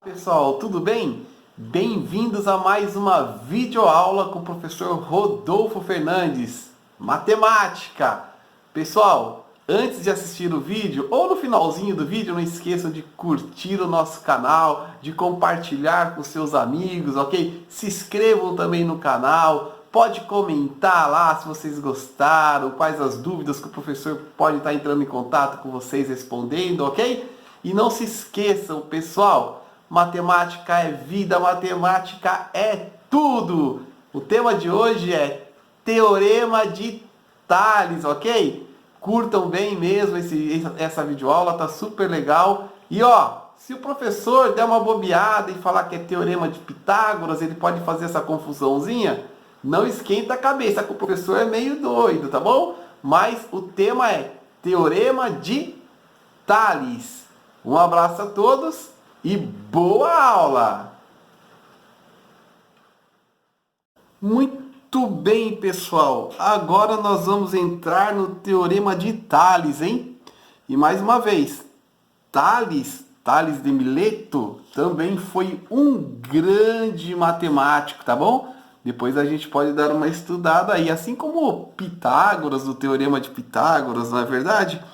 Pessoal, tudo bem? Bem-vindos a mais uma videoaula com o professor Rodolfo Fernandes, Matemática. Pessoal, antes de assistir o vídeo ou no finalzinho do vídeo, não esqueçam de curtir o nosso canal, de compartilhar com seus amigos, ok? Se inscrevam também no canal, pode comentar lá se vocês gostaram, quais as dúvidas que o professor pode estar entrando em contato com vocês respondendo, ok? E não se esqueçam, pessoal, matemática é vida, matemática é tudo. O tema de hoje é Teorema de Tales, ok? Curtam bem mesmo essa videoaula, tá super legal. E ó, se o professor der uma bobeada e falar que é Teorema de Pitágoras, ele pode fazer essa confusãozinha. Não esquenta a cabeça, que o professor é meio doido, tá bom? Mas o tema é Teorema de Tales. Um abraço a todos e boa aula! Muito bem, pessoal. Agora nós vamos entrar no Teorema de Tales, hein? E mais uma vez, Tales de Mileto, também foi um grande matemático, tá bom? Depois a gente pode dar uma estudada aí, assim como Pitágoras, o Teorema de Pitágoras, não é verdade?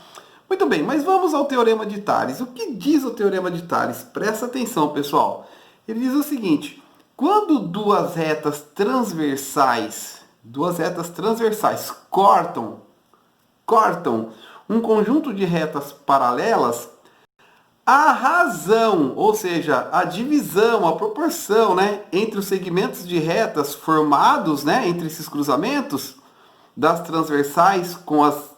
Muito bem, mas vamos ao Teorema de Tales. O que diz o Teorema de Tales? Presta atenção, pessoal. Ele diz o seguinte: quando duas retas transversais cortam um conjunto de retas paralelas, a razão, ou seja, a divisão, a proporção, né, entre os segmentos de retas formados, né, entre esses cruzamentos das transversais com as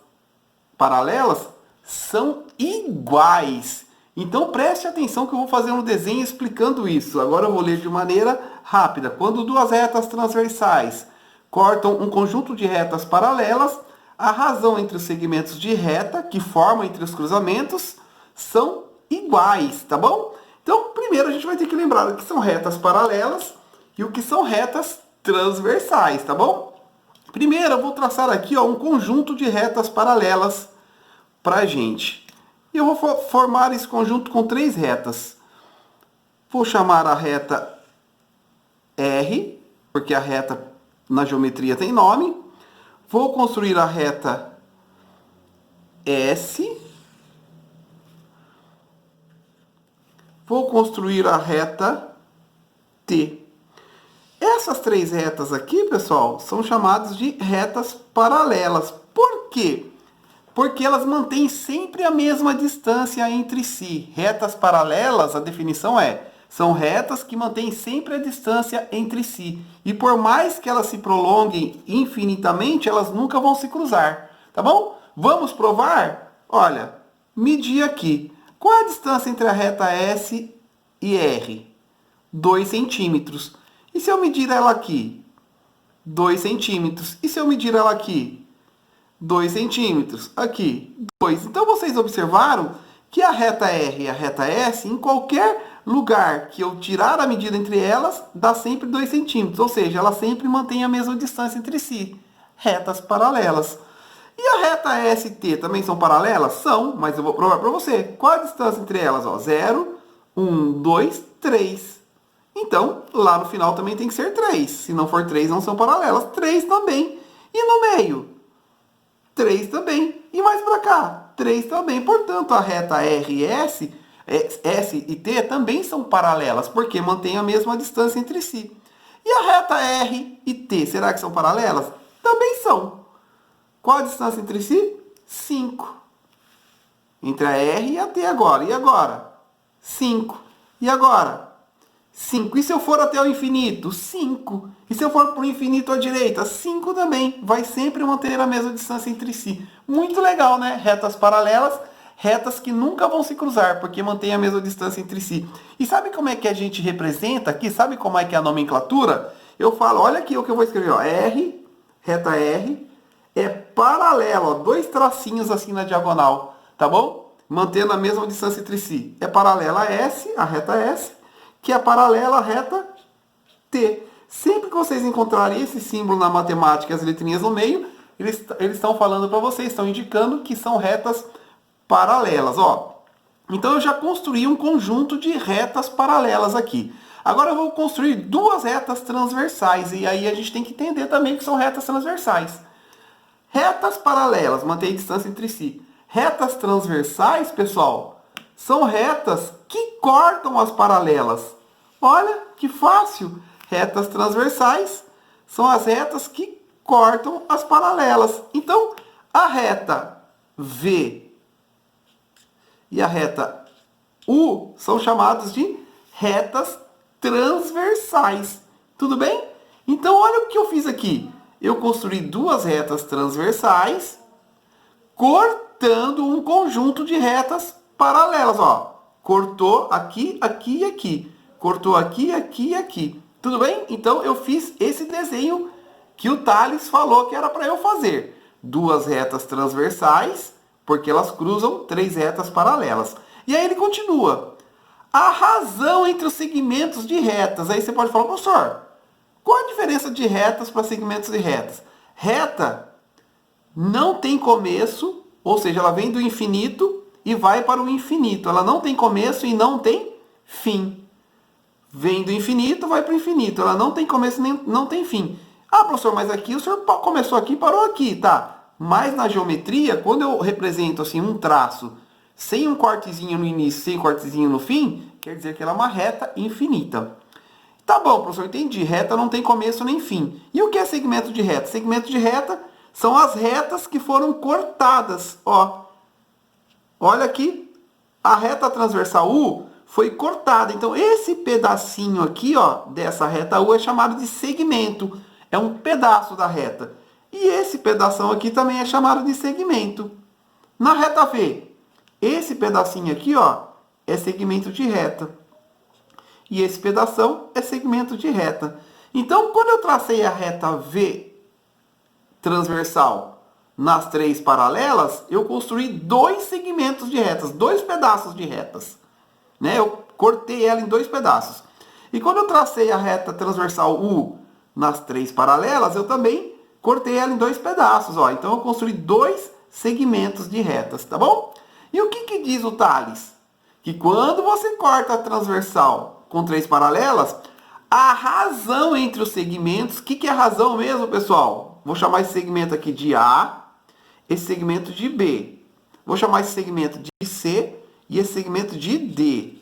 paralelas, são iguais. Então preste atenção que eu vou fazer um desenho explicando isso. Agora eu vou ler de maneira rápida. Quando duas retas transversais cortam um conjunto de retas paralelas, a razão entre os segmentos de reta que formam entre os cruzamentos são iguais, tá bom? Então, primeiro a gente vai ter que lembrar o que são retas paralelas e o que são retas transversais, tá bom? Primeiro eu vou traçar aqui um conjunto de retas paralelas pra gente. Eu vou formar esse conjunto com três retas. Vou chamar a reta R, porque a reta na geometria tem nome. Vou construir a reta S. Vou construir a reta T. Essas três retas aqui, pessoal, são chamadas de retas paralelas. Por quê? Porque elas mantêm sempre a mesma distância entre si. Retas paralelas, a definição são retas que mantêm sempre a distância entre si. E por mais que elas se prolonguem infinitamente, elas nunca vão se cruzar. Tá bom? Vamos provar? Olha, medir aqui. Qual é a distância entre a reta S e R? 2 centímetros. E se eu medir ela aqui? 2 centímetros. E se eu medir ela aqui? 2 centímetros. Aqui, 2. Então, vocês observaram que a reta R e a reta S, em qualquer lugar que eu tirar a medida entre elas, dá sempre 2 centímetros. Ou seja, elas sempre mantêm a mesma distância entre si. Retas paralelas. E a reta S e T também são paralelas? São, mas eu vou provar para você. Qual a distância entre elas? 0, 1, 2, 3. Então, lá no final também tem que ser 3. Se não for 3, não são paralelas. 3 também. E no meio? 3 também. E mais para cá? 3 também. Portanto, a reta R e S e T também são paralelas, porque mantêm a mesma distância entre si. E a reta R e T, será que são paralelas? Também são. Qual a distância entre si? 5. Entre a R e a T agora. E agora? 5. E agora? 5. E se eu for até o infinito? 5. E se eu for para o infinito à direita? 5 também. Vai sempre manter a mesma distância entre si. Muito legal, né? Retas paralelas, retas que nunca vão se cruzar, porque mantêm a mesma distância entre si. E sabe como é que a gente representa aqui? Sabe como é que é a nomenclatura? Eu falo, olha aqui o que eu vou escrever. Ó. R, reta R, é paralela. Ó, 2 tracinhos assim na diagonal. Tá bom? Mantendo a mesma distância entre si. É paralela a S, a reta S, que é paralela à reta T. Sempre que vocês encontrarem esse símbolo na matemática, as letrinhas no meio, eles estão falando para vocês, estão indicando que são retas paralelas. Ó, Então eu já construí um conjunto de retas paralelas aqui. Agora eu vou construir duas retas transversais. E aí a gente tem que entender também que são retas transversais. Retas paralelas, mantém distância entre si. Retas transversais, pessoal, são retas que cortam as paralelas. Olha que fácil. Retas transversais são as retas que cortam as paralelas. Então, a reta V e a reta U são chamados de retas transversais. Tudo bem? Então, olha o que eu fiz aqui. Eu construí duas retas transversais, cortando um conjunto de retas paralelas. Ó, cortou aqui, aqui e aqui. Cortou aqui, aqui e aqui. Tudo bem? Então, eu fiz esse desenho que o Tales falou que era para eu fazer. Duas retas transversais, porque elas cruzam três retas paralelas. E aí ele continua. A razão entre os segmentos de retas. Aí você pode falar, professor, qual a diferença de retas para segmentos de retas? Reta não tem começo, ou seja, ela vem do infinito e vai para o infinito. Ela não tem começo e não tem fim. Vem do infinito, vai para o infinito. Ela não tem começo nem não tem fim. Ah, professor, mas aqui o senhor começou aqui e parou aqui, tá? Mas na geometria, quando eu represento assim um traço sem um cortezinho no início, sem um cortezinho no fim, quer dizer que ela é uma reta infinita. Tá bom, professor, entendi. Reta não tem começo nem fim. E o que é segmento de reta? Segmento de reta são as retas que foram cortadas. Ó, olha aqui, a reta transversal U foi cortada. Então, esse pedacinho aqui, ó, dessa reta U é chamado de segmento. É um pedaço da reta. E esse pedação aqui também é chamado de segmento. Na reta V, esse pedacinho aqui, ó, é segmento de reta. E esse pedação é segmento de reta. Então, quando eu tracei a reta V transversal nas três paralelas, eu construí dois segmentos de retas, dois pedaços de retas. Né? Eu cortei ela em dois pedaços. E quando eu tracei a reta transversal U nas três paralelas, eu também cortei ela em dois pedaços. Ó. Então, eu construí dois segmentos de retas, tá bom? E o que diz o Tales? Que quando você corta a transversal com três paralelas, a razão entre os segmentos, o que é a razão mesmo, pessoal? Vou chamar esse segmento aqui de A, esse segmento de B. Vou chamar esse segmento de C e esse segmento de D.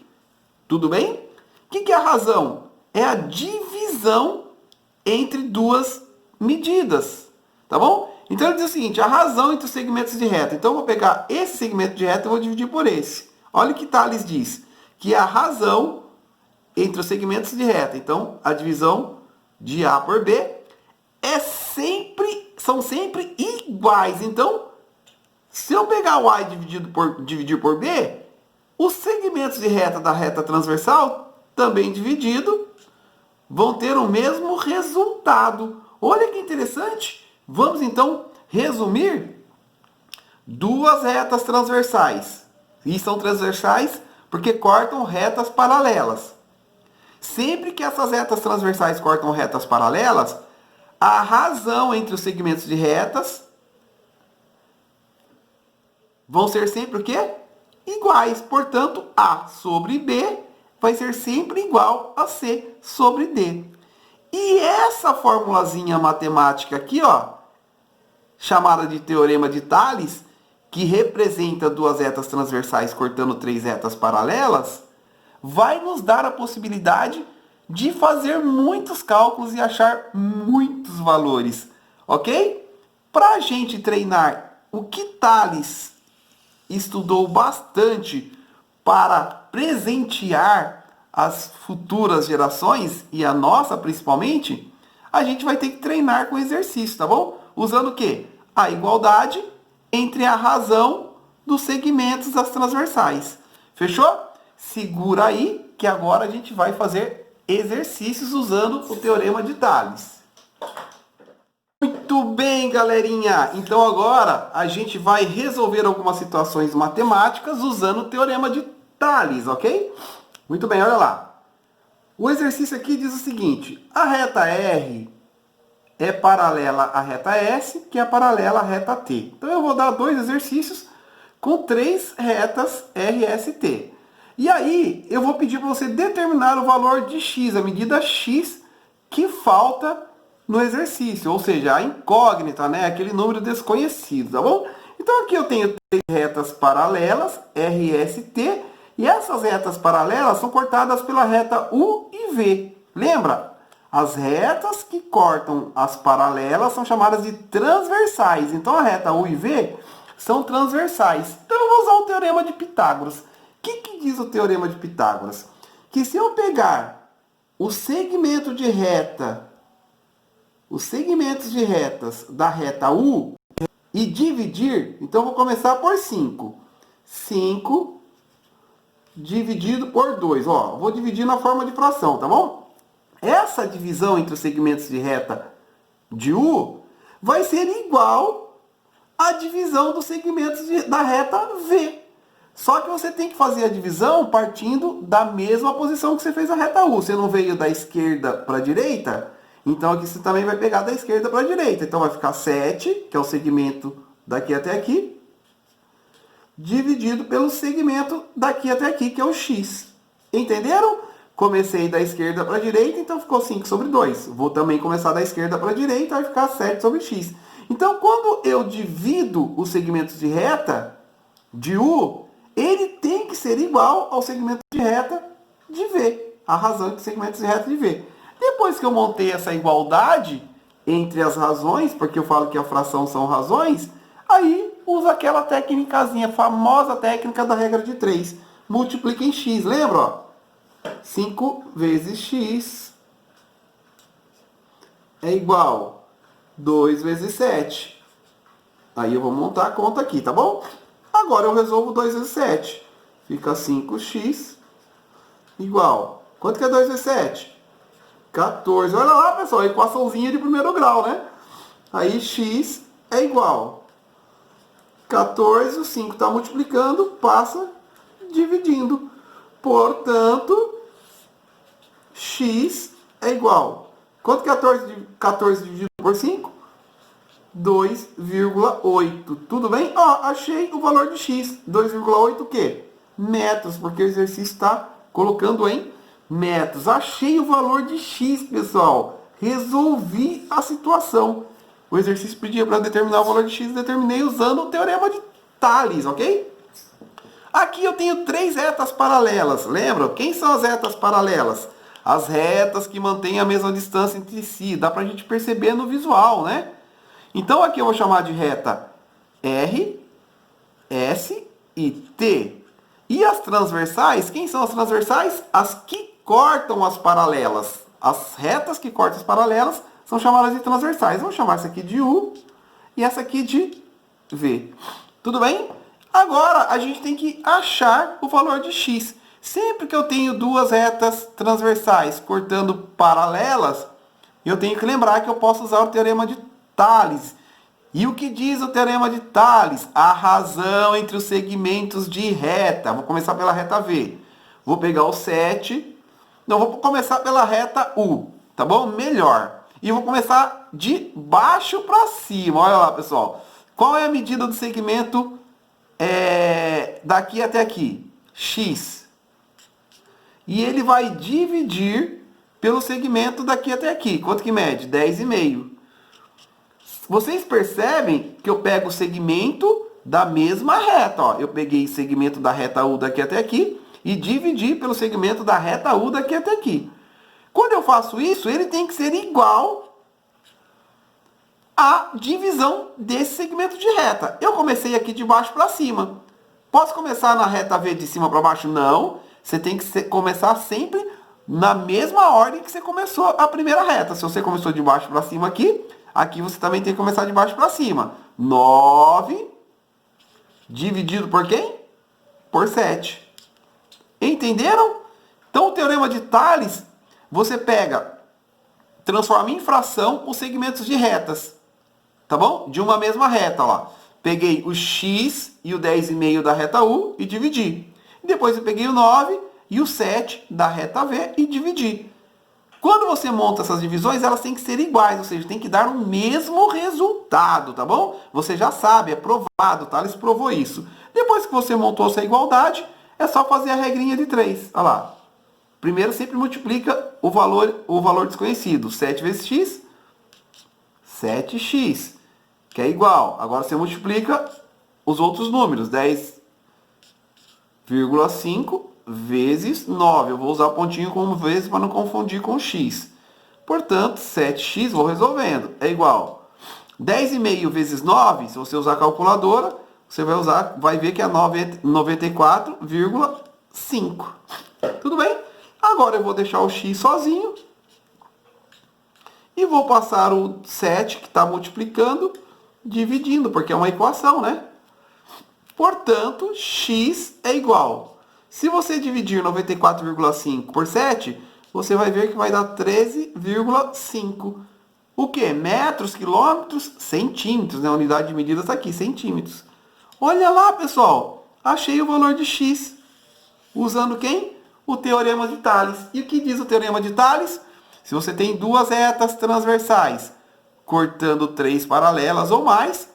Tudo bem? O que é a razão? É a divisão entre duas medidas. Tá bom? Então ele diz o seguinte, a razão entre os segmentos de reta. Então eu vou pegar esse segmento de reta e vou dividir por esse. Olha o que Tales diz, que a razão entre os segmentos de reta. Então, a divisão de A por B são sempre iguais. Então, se eu pegar o A e dividir por B, os segmentos de reta da reta transversal, também dividido, vão ter o mesmo resultado. Olha que interessante. Vamos, então, resumir duas retas transversais. E são transversais porque cortam retas paralelas. Sempre que essas retas transversais cortam retas paralelas, a razão entre os segmentos de retas vão ser sempre o quê? Iguais. Portanto, A sobre B vai ser sempre igual a C sobre D. E essa formulazinha matemática aqui, ó, chamada de teorema de Tales, que representa duas retas transversais cortando três retas paralelas, vai nos dar a possibilidade de fazer muitos cálculos e achar muitos valores, ok? Para a gente treinar o que Tales estudou bastante para presentear as futuras gerações, e a nossa principalmente, a gente vai ter que treinar com exercício, tá bom? Usando o quê? A igualdade entre a razão dos segmentos das transversais. Fechou? Segura aí, que agora a gente vai fazer exercícios usando o teorema de Tales. Muito bem, galerinha! Então agora a gente vai resolver algumas situações matemáticas usando o teorema de Tales, ok? Muito bem, olha lá. O exercício aqui diz o seguinte, a reta R é paralela à reta S, que é paralela à reta T. Então eu vou dar dois exercícios com 3 retas RST. E aí, eu vou pedir para você determinar o valor de x, a medida x que falta no exercício, ou seja, a incógnita, né? Aquele número desconhecido, tá bom? Então aqui eu tenho 3 retas paralelas, RST, e essas retas paralelas são cortadas pela reta U e V. Lembra? As retas que cortam as paralelas são chamadas de transversais. Então a reta U e V são transversais. Então eu vou usar o teorema de Pitágoras. O que diz o teorema de Pitágoras? Que se eu pegar o segmento de reta, os segmentos de retas da reta U e dividir, então eu vou começar por 5. 5 dividido por 2. Ó, vou dividir na forma de fração, tá bom? Essa divisão entre os segmentos de reta de U vai ser igual à divisão dos segmentos da reta V. Só que você tem que fazer a divisão partindo da mesma posição que você fez a reta U. Você não veio da esquerda para a direita? Então aqui você também vai pegar da esquerda para a direita. Então vai ficar 7, que é o segmento daqui até aqui, dividido pelo segmento daqui até aqui, que é o x. Entenderam? Comecei da esquerda para a direita, então ficou 5 sobre 2. Vou também começar da esquerda para a direita, vai ficar 7 sobre x. Então, quando eu divido os segmentos de reta de U, ele tem que ser igual ao segmento de reta de V. A razão entre os segmentos de reta de V. Depois que eu montei essa igualdade entre as razões, porque eu falo que a fração são razões, aí uso aquela técnicazinha, famosa técnica da regra de 3. Multiplica em x, lembra? Ó? 5 vezes x é igual 2 vezes 7. Aí eu vou montar a conta aqui, tá bom? Agora eu resolvo 2 vezes 7. Fica 5x igual. Quanto que é 2 vezes 7? 14. Olha lá, pessoal, equaçãozinha de primeiro grau, né? Aí x é igual. 14, o 5 está multiplicando, passa dividindo. Portanto, x é igual. Quanto que é 14 dividido por 5? 2,8. Tudo bem? Ó, achei o valor de x. 2,8 o quê? Metros, porque o exercício está colocando em metros. Achei o valor de x, pessoal. Resolvi a situação. O exercício pedia para determinar o valor de x, determinei usando o teorema de Tales, ok? Aqui eu tenho 3 retas paralelas. Lembram? Quem são as retas paralelas? As retas que mantêm a mesma distância entre si. Dá para a gente perceber no visual, né? Então aqui eu vou chamar de reta R, S e T. E as transversais, quem são as transversais? As que cortam as paralelas. As retas que cortam as paralelas são chamadas de transversais. Vamos chamar essa aqui de U e essa aqui de V. Tudo bem? Agora a gente tem que achar o valor de x. Sempre que eu tenho duas retas transversais cortando paralelas, eu tenho que lembrar que eu posso usar o teorema de Tales. E o que diz o teorema de Tales? A razão entre os segmentos de reta. Vou começar pela reta V. Vou pegar o 7. Não, vou começar pela reta U. Tá bom? Melhor. E vou começar de baixo para cima. Olha lá, pessoal. Qual é a medida do segmento daqui até aqui? X. E ele vai dividir pelo segmento daqui até aqui. Quanto que mede? 10,5. Vocês percebem que eu pego o segmento da mesma reta. Ó. Eu peguei o segmento da reta U daqui até aqui e dividi pelo segmento da reta U daqui até aqui. Quando eu faço isso, ele tem que ser igual à divisão desse segmento de reta. Eu comecei aqui de baixo para cima. Posso começar na reta V de cima para baixo? Não. Você tem que começar sempre na mesma ordem que você começou a primeira reta. Se você começou de baixo para cima aqui, aqui você também tem que começar de baixo para cima. 9 dividido por quem? Por 7. Entenderam? Então o teorema de Tales, você pega, transforma em fração os segmentos de retas. Tá bom? De uma mesma reta, ó. Peguei o x e o 10,5 da reta U e dividi. Depois eu peguei o 9 e o 7 da reta V e dividi. Quando você monta essas divisões, elas têm que ser iguais, ou seja, tem que dar o mesmo resultado, tá bom? Você já sabe, é provado, Tales provou isso. Depois que você montou essa igualdade, é só fazer a regrinha de 3. Olha lá. Primeiro sempre multiplica o valor desconhecido. 7 vezes x, 7x, que é igual. Agora você multiplica os outros números. 10,5 vezes 9. Eu vou usar o pontinho como vezes para não confundir com x. Portanto, 7x, vou resolvendo, é igual. 10,5 vezes 9, se você usar a calculadora, você vai ver que é 94,5. Tudo bem? Agora eu vou deixar o x sozinho. E vou passar o 7 que está multiplicando, dividindo, porque é uma equação, né? Portanto, x é igual. Se você dividir 94,5 por 7, você vai ver que vai dar 13,5. O que? Metros, quilômetros, centímetros, né? A unidade de medida está aqui, centímetros. Olha lá, pessoal. Achei o valor de x. Usando quem? O Teorema de Tales. E o que diz o Teorema de Tales? Se você tem duas retas transversais cortando três paralelas ou mais,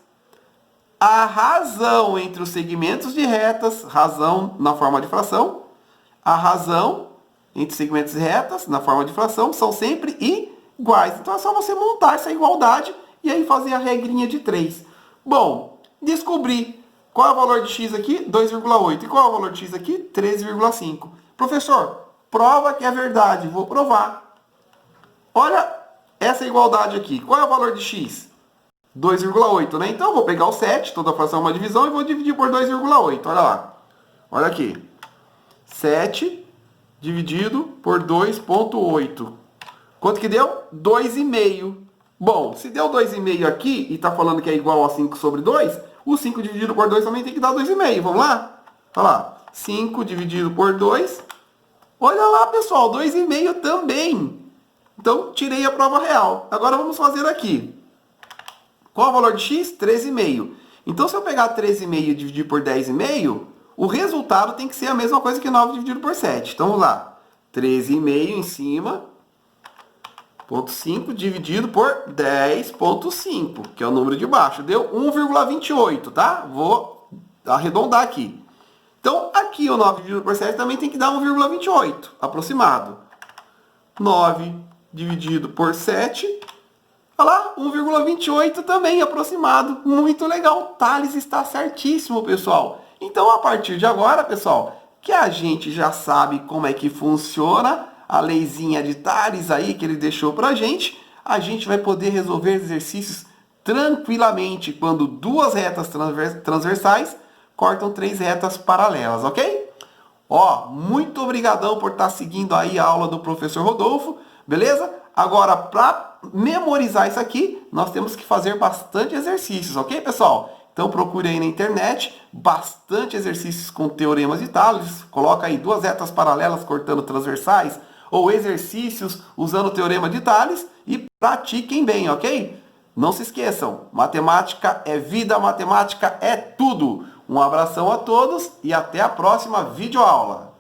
a razão entre os segmentos de retas, razão na forma de fração, a razão entre segmentos de retas na forma de fração são sempre iguais. Então é só você montar essa igualdade e aí fazer a regrinha de 3. Bom, descobri qual é o valor de x aqui? 2,8. E qual é o valor de x aqui? 13,5. Professor, prova que é verdade. Vou provar. Olha essa igualdade aqui. Qual é o valor de x? 2,8, né? Então eu vou pegar o 7, toda fração é uma divisão, e vou dividir por 2,8. Olha lá. Olha aqui. 7 dividido por 2,8. Quanto que deu? 2,5. Bom, se deu 2,5 aqui e está falando que é igual a 5 sobre 2, o 5 dividido por 2 também tem que dar 2,5. Vamos lá? Olha lá. 5 dividido por 2. Olha lá, pessoal. 2,5 também. Então, tirei a prova real. Agora vamos fazer aqui. Qual é o valor de x? 13,5. Então, se eu pegar 13,5 e dividir por 10,5, o resultado tem que ser a mesma coisa que 9 dividido por 7. Então, vamos lá. 13,5 em cima, ponto 5 dividido por 10,5, que é o número de baixo. Deu 1,28, tá? Vou arredondar aqui. Então, aqui o 9 dividido por 7 também tem que dar 1,28, aproximado. 9 dividido por 7... Olha lá, 1,28 também, aproximado. Muito legal. Tales está certíssimo, pessoal. Então, a partir de agora, pessoal, que a gente já sabe como é que funciona a leizinha de Tales aí que ele deixou pra gente, a gente vai poder resolver exercícios tranquilamente quando duas retas transversais cortam três retas paralelas, ok? Ó, muito obrigadão por estar seguindo aí a aula do professor Rodolfo, beleza? Agora, para memorizar isso aqui, nós temos que fazer bastante exercícios, ok, pessoal? Então procure aí na internet, bastante exercícios com teoremas de Tales, coloca aí duas retas paralelas cortando transversais, ou exercícios usando o teorema de Tales, e pratiquem bem, ok? Não se esqueçam, matemática é vida, matemática é tudo. Um abração a todos e até a próxima videoaula.